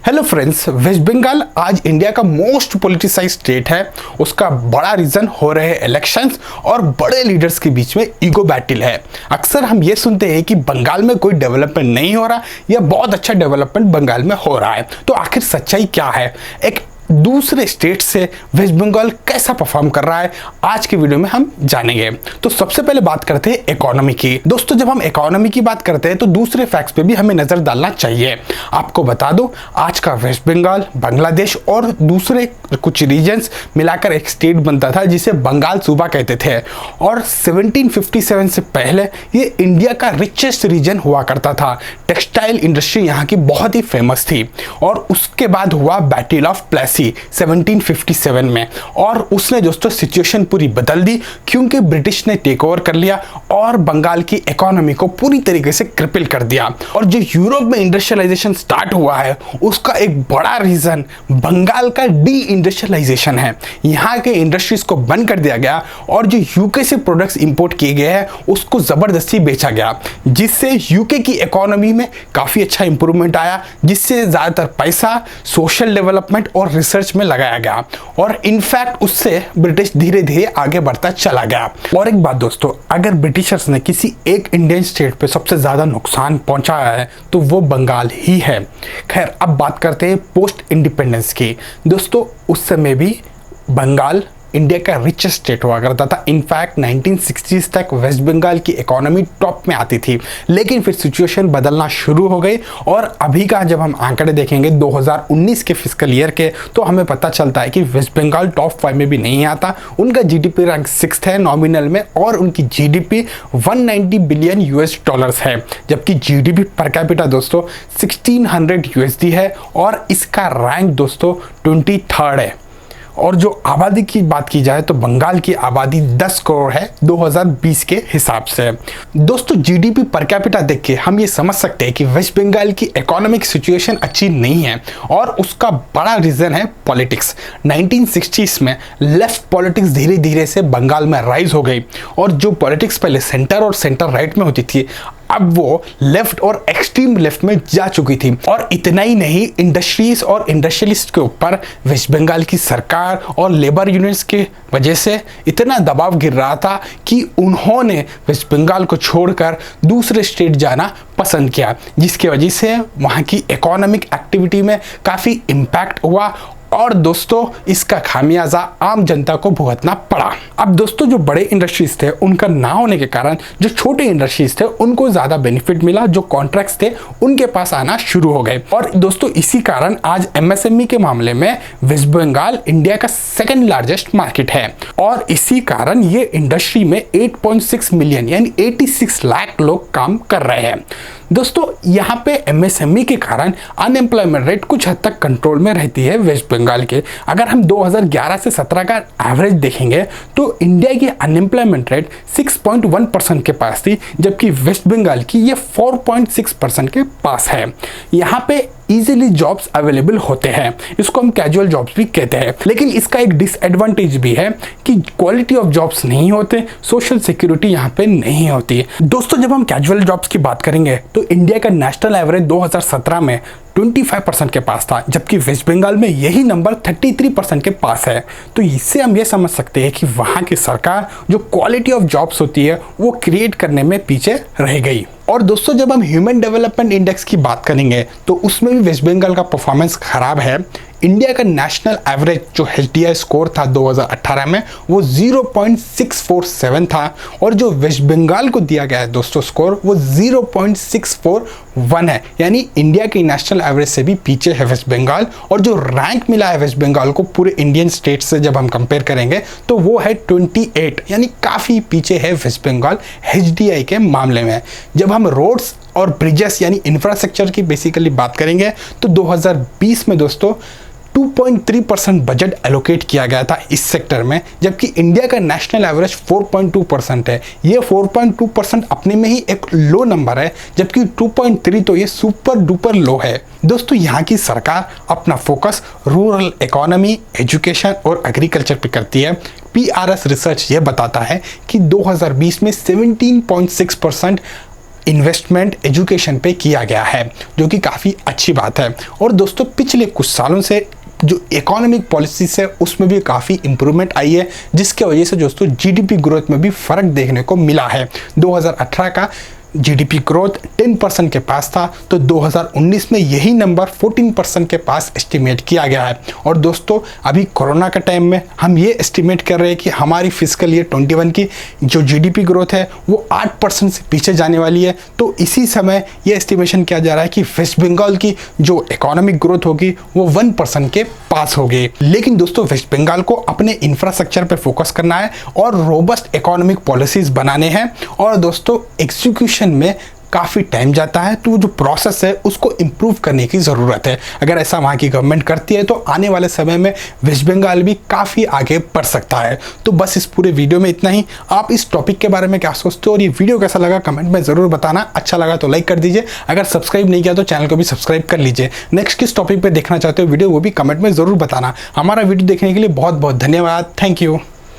Hello friends, waste Bengal आज India का most politicise state है। उसका बड़ा रीजन हो रहे इलेक्शंस और बड़े लीडर्स के बीच में ईगो बैटल है। अक्सर हम ये सुनते हैं कि बंगाल में कोई डेवलपमेंट नहीं हो रहा या बहुत अच्छा डेवलपमेंट बंगाल में हो रहा है। तो आखिर सच्चाई क्या है? एक दूसरे स्टेट से वेस्ट बंगाल कैसा परफॉर्म कर रहा है, आज के वीडियो में हम जानेंगे। तो सबसे पहले बात करते हैं इकोनॉमी की। दोस्तों, जब हम इकोनॉमी की बात करते हैं तो दूसरे फैक्ट्स पे भी हमें नजर डालना चाहिए। आपको बता दो, आज का वेस्ट बंगाल, बांग्लादेश और दूसरे कुछ रीजन्स मिलाकर एक स्टेट बनता था जिसे बंगाल सूबा कहते थे। और 1757 से पहले ये इंडिया का रिचेस्ट रीजन हुआ करता था। टेक्सटाइल इंडस्ट्री यहाँ की बहुत ही फेमस थी। और उसके बाद हुआ बैटल ऑफ प्लेसी 1757 में, और उसने दोस्तों सिचुएशन पूरी बदल दी, क्योंकि ब्रिटिश ने टेक ओवर कर लिया और बंगाल की इकोनॉमी को पूरी तरीके से क्रिपल कर दिया। और जो यूरोप में इंडस्ट्रियलाइजेशन स्टार्ट हुआ है, उसका एक बड़ा रीजन बंगाल का डी इंडस्ट्रियलाइजेशन है। यहाँ के इंडस्ट्रीज को बंद कर दिया गया और जो यूके से प्रोडक्ट्स इंपोर्ट किए गए हैं उसको जबरदस्ती बेचा गया, जिससे यूके की इकोनॉमी में काफी अच्छा इंप्रूवमेंट आया, जिससे ज्यादातर पैसा सोशल डेवलपमेंट और रिसर्च में लगाया गया। और इनफैक्ट उससे ब्रिटिश धीरे धीरे आगे बढ़ता चला गया। और एक बात दोस्तों, अगर ब्रिटिशर्स ने किसी एक इंडियन स्टेट पे सबसे ज्यादा नुकसान पहुंचाया है तो वो बंगाल ही है। खैर, अब बात करते हैं पोस्ट इंडिपेंडेंस की। दोस्तों, उस समय भी बंगाल इंडिया का रिचेस्ट स्टेट हुआ करता था। इनफैक्ट 1960s तक वेस्ट बंगाल की इकोनॉमी टॉप में आती थी, लेकिन फिर सिचुएशन बदलना शुरू हो गई। और अभी का जब हम आंकड़े देखेंगे 2019 के फिस्कल ईयर के, तो हमें पता चलता है कि वेस्ट बंगाल टॉप 5 में भी नहीं आता। उनका जीडीपी रैंक 6th है नॉमिनल में, और उनकी जीडीपी 190 बिलियन यूएस डॉलर्स है, जबकि जीडीपी पर कैपिटा दोस्तों 1600 यूएसडी है। और इसका रैंक दोस्तों 23rd है। और जो आबादी की बात की जाए तो बंगाल की आबादी 10 करोड़ है 2020 के हिसाब से। दोस्तों, जीडीपी पर कैपिटा देख के हम ये समझ सकते हैं कि वेस्ट बंगाल की इकोनॉमिक सिचुएशन अच्छी नहीं है, और उसका बड़ा रीजन है पॉलिटिक्स। 1960s में लेफ्ट पॉलिटिक्स धीरे धीरे से बंगाल में राइज हो गई, और जो पॉलिटिक्स पहले सेंटर और सेंटर राइट में होती थी, अब वो लेफ्ट और एक्सट्रीम लेफ्ट में जा चुकी थी। और इतना ही नहीं, इंडस्ट्रीज और इंडस्ट्रियलिस्ट के ऊपर वेस्ट बंगाल की सरकार और लेबर यूनियंस के वजह से इतना दबाव गिर रहा था कि उन्होंने वेस्ट बंगाल को छोड़कर दूसरे स्टेट जाना पसंद किया, जिसकी वजह से वहाँ की इकोनॉमिक एक्टिविटी में काफ़ी इम्पैक्ट हुआ। और दोस्तों, इसका खामियाजा आम जनता को भुगतना पड़ा। अब दोस्तों, जो बड़े इंडस्ट्रीज थे उनका ना होने के कारण जो छोटे इंडस्ट्रीज थे उनको ज्यादा बेनिफिट मिला, जो कॉन्ट्रैक्ट्स थे उनके पास आना शुरू हो गए। और दोस्तों, इसी कारण आज एमएसएमई के मामले में वेस्ट बंगाल इंडिया का 2nd लार्जेस्ट मार्केट है। और इसी कारण ये इंडस्ट्री में 8.6 मिलियन यानी 86 लाख लोग काम कर रहे हैं। दोस्तों, यहाँ पे एमएसएमई के कारण अनएम्प्लॉयमेंट रेट कुछ हद तक कंट्रोल में रहती है वेस्ट बंगाल के। अगर हम 2011 से 17 का एवरेज देखेंगे तो इंडिया की अनएम्प्लॉयमेंट रेट 6.1% के पास थी, जबकि वेस्ट बंगाल की ये 4.6% के पास है। यहाँ पे इजीली जॉब्स अवेलेबल होते हैं, इसको हम कैजुअल जॉब्स भी कहते हैं। लेकिन इसका एक डिसएडवांटेज भी है कि क्वालिटी ऑफ जॉब्स नहीं होते, सोशल सिक्योरिटी यहाँ पे नहीं होती है। दोस्तों, जब हम कैजुअल जॉब्स की बात करेंगे तो इंडिया का नेशनल एवरेज 2017 में 25% के पास था, जबकि वेस्ट बंगाल में यही नंबर 33% के पास है। तो इससे हम ये समझ सकते हैं कि वहाँ की सरकार जो क्वालिटी ऑफ जॉब्स होती है वो क्रिएट करने में पीछे रह गई। और दोस्तों, जब हम ह्यूमन डेवलपमेंट इंडेक्स की बात करेंगे तो उसमें भी वेस्ट बंगाल का परफॉर्मेंस खराब है। इंडिया का नेशनल एवरेज जो HDI स्कोर था 2018 में वो 0.647 था, और जो वेस्ट बंगाल को दिया गया है दोस्तों स्कोर वो 0.641 है, यानी इंडिया के नेशनल एवरेज से भी पीछे है वेस्ट बंगाल। और जो रैंक मिला है वेस्ट बंगाल को पूरे इंडियन स्टेट से जब हम कंपेयर करेंगे तो वो है 28, यानी काफ़ी पीछे है वेस्ट बंगाल HDI के मामले में। जब हम रोड्स और ब्रिजेस यानी इंफ्रास्ट्रक्चर की बेसिकली बात करेंगे तो 2020 में दोस्तों 2.3% बजट एलोकेट किया गया था इस सेक्टर में, जबकि इंडिया का नेशनल एवरेज 4.2% है। ये 4.2% अपने में ही एक लो नंबर है, जबकि 2.3 तो ये सुपर डुपर लो है। दोस्तों, यहाँ की सरकार अपना फोकस रूरल इकोनॉमी, एजुकेशन और एग्रीकल्चर पे करती है। PRS रिसर्च ये बताता है कि 2020 में 17.6% इन्वेस्टमेंट एजुकेशन पे किया गया है, जो कि काफ़ी अच्छी बात है। और दोस्तों पिछले कुछ सालों से जो इकोनॉमिक पॉलिसीज है उसमें भी काफ़ी इंप्रूवमेंट आई है, जिसके वजह से दोस्तों जीडीपी ग्रोथ में भी फ़र्क देखने को मिला है। 2018 का जीडीपी ग्रोथ 10% के पास था, तो 2019 में यही नंबर 14% के पास एस्टिमेट किया गया है। और दोस्तों अभी कोरोना के टाइम में हम ये एस्टिमेट कर रहे हैं कि हमारी फिजिकल ईयर 21 की जो जीडीपी ग्रोथ है वो 8% से पीछे जाने वाली है। तो इसी समय ये एस्टिमेशन किया जा रहा है कि वेस्ट बंगाल की जो इकोनॉमिक ग्रोथ होगी वो 1% के पास होगी। लेकिन दोस्तों वेस्ट बंगाल को अपने इंफ्रास्ट्रक्चर पर फोकस करना है और रोबस्ट इकोनॉमिक पॉलिसीज बनाने हैं। और दोस्तों एग्जीक्यूशन में काफ़ी टाइम जाता है, तो जो प्रोसेस है उसको इम्प्रूव करने की ज़रूरत है। अगर ऐसा वहाँ की गवर्नमेंट करती है तो आने वाले समय में वेस्ट बंगाल भी काफ़ी आगे बढ़ सकता है। तो बस इस पूरे वीडियो में इतना ही। आप इस टॉपिक के बारे में क्या सोचते हो और ये वीडियो कैसा लगा कमेंट में ज़रूर बताना। अच्छा लगा तो लाइक कर दीजिए, अगर सब्सक्राइब नहीं किया तो चैनल को भी सब्सक्राइब कर लीजिए। नेक्स्ट किस टॉपिक पर देखना चाहते हो वीडियो वो भी कमेंट में ज़रूर बताना। हमारा वीडियो देखने के लिए बहुत बहुत धन्यवाद। Thank you.